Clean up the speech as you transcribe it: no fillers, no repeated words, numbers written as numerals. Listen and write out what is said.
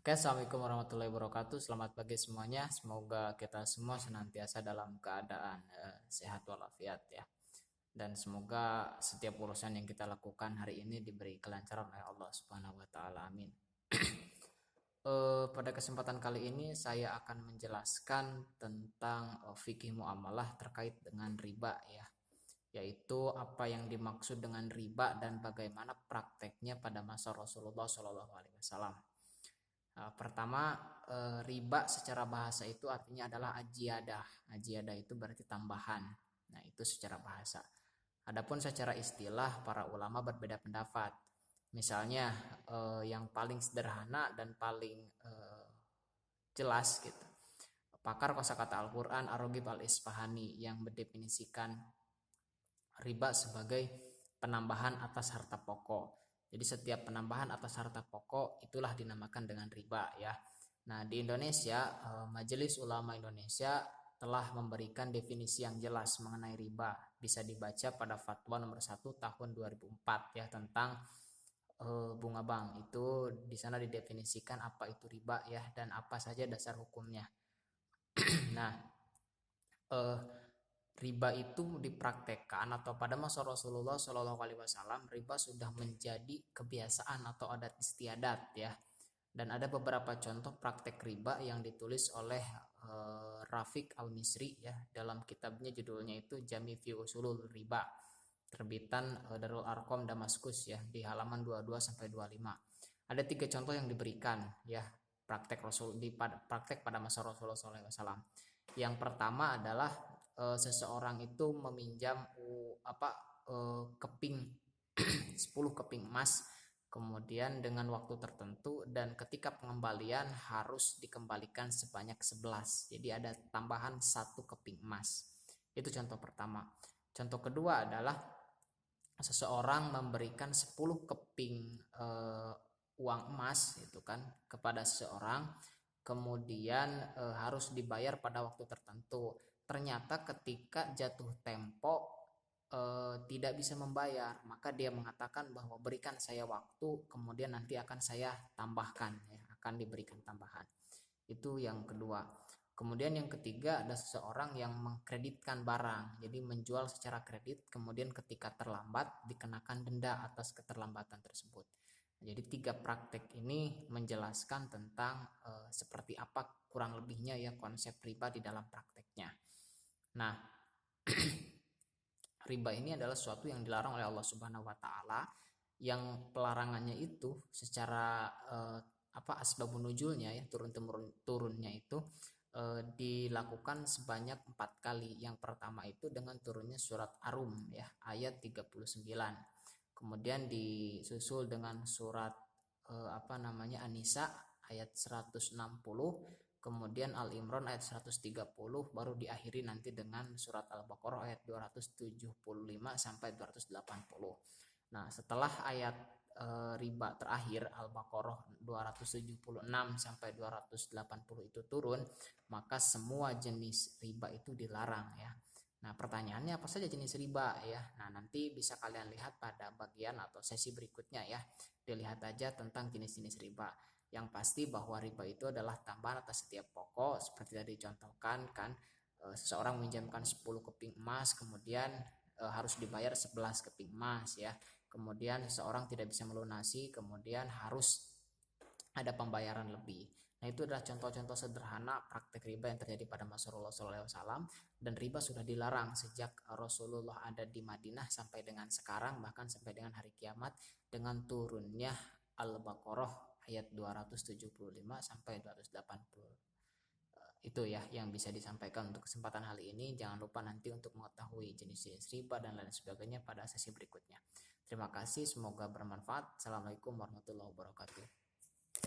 Oke, assalamualaikum warahmatullahi wabarakatuh. Selamat pagi semuanya. Semoga kita semua senantiasa dalam keadaan sehat walafiat ya. Dan semoga setiap urusan yang kita lakukan hari ini diberi kelancaran oleh Allah Subhanahu wa taala. Amin. Pada kesempatan kali ini saya akan menjelaskan tentang fikih muamalah terkait dengan riba ya. Yaitu apa yang dimaksud dengan riba dan bagaimana prakteknya pada masa Rasulullah SAW. Pertama, riba secara bahasa itu artinya adalah ajiadah. Ajiadah itu berarti tambahan. Nah, itu secara bahasa. Adapun secara istilah, para ulama berbeda pendapat. Misalnya, yang paling sederhana dan paling jelas gitu. Pakar kosakata Al-Quran Ar-Raghib Al-Isfahani yang mendefinisikan riba sebagai penambahan atas harta pokok. Jadi setiap penambahan atas harta pokok itulah dinamakan dengan riba ya. Nah, di Indonesia, Majelis Ulama Indonesia telah memberikan definisi yang jelas mengenai riba. Bisa dibaca pada Fatwa nomor 1 tahun 2004 ya tentang bunga bank. Itu di sana didefinisikan apa itu riba ya dan apa saja dasar hukumnya. Nah, riba itu dipraktekkan atau pada masa Rasulullah Shallallahu Alaihi Wasallam riba sudah menjadi kebiasaan atau adat istiadat ya. Dan ada beberapa contoh praktek riba yang ditulis oleh Rafiq Al-Misri ya dalam kitabnya, judulnya itu Jami fi Usulul Riba, terbitan Darul Arqam Damaskus ya, di halaman 22 sampai 25. Ada 3 contoh yang diberikan ya praktek praktek pada masa Rasulullah SAW. Yang pertama adalah seseorang itu meminjam keping 10 keping emas, kemudian dengan waktu tertentu, dan ketika pengembalian harus dikembalikan sebanyak 11. Jadi ada tambahan 1 keping emas. Itu contoh pertama. Contoh kedua adalah seseorang memberikan 10 keping uang emas itu kan kepada seseorang, kemudian harus dibayar pada waktu tertentu. Ternyata ketika jatuh tempo tidak bisa membayar, maka dia mengatakan bahwa berikan saya waktu, kemudian nanti akan saya tambahkan ya, akan diberikan tambahan. Itu yang kedua. Kemudian yang ketiga ada seseorang yang mengkreditkan barang, jadi menjual secara kredit, kemudian ketika terlambat dikenakan denda atas keterlambatan tersebut. Jadi 3 praktek ini menjelaskan tentang seperti apa kurang lebihnya ya konsep riba di dalam prakteknya. Nah, riba ini adalah sesuatu yang dilarang oleh Allah Subhanahu wa taala, yang pelarangannya itu secara asbabun nuzulnya ya, turunnya itu dilakukan sebanyak 4 kali. Yang pertama itu dengan turunnya surat Ar-Rum ya ayat 39. Kemudian disusul dengan surat An-Nisa ayat 160, kemudian Al-Imran ayat 130, baru diakhiri nanti dengan surat Al-Baqarah ayat 275 sampai 280. Nah, setelah ayat riba terakhir Al-Baqarah 276 sampai 280 itu turun, maka semua jenis riba itu dilarang ya. Nah, pertanyaannya apa saja jenis riba ya? Nah, nanti bisa kalian lihat pada bagian atau sesi berikutnya ya. Dilihat aja tentang jenis-jenis riba. Yang pasti bahwa riba itu adalah tambahan atas setiap pokok, seperti tadi dicontohkan kan, seseorang meminjamkan 10 keping emas, kemudian harus dibayar 11 keping emas ya. Kemudian seseorang tidak bisa melunasi, kemudian harus ada pembayaran lebih. Nah, itu adalah contoh-contoh sederhana praktek riba yang terjadi pada masa Rasulullah SAW, dan riba sudah dilarang sejak Rasulullah ada di Madinah sampai dengan sekarang, bahkan sampai dengan hari kiamat dengan turunnya Al-Baqarah ayat 275 sampai 280. Itu ya yang bisa disampaikan untuk kesempatan kali ini. Jangan lupa nanti untuk mengetahui jenis-jenis riba dan lain sebagainya pada sesi berikutnya. Terima kasih, semoga bermanfaat. Assalamualaikum warahmatullahi wabarakatuh.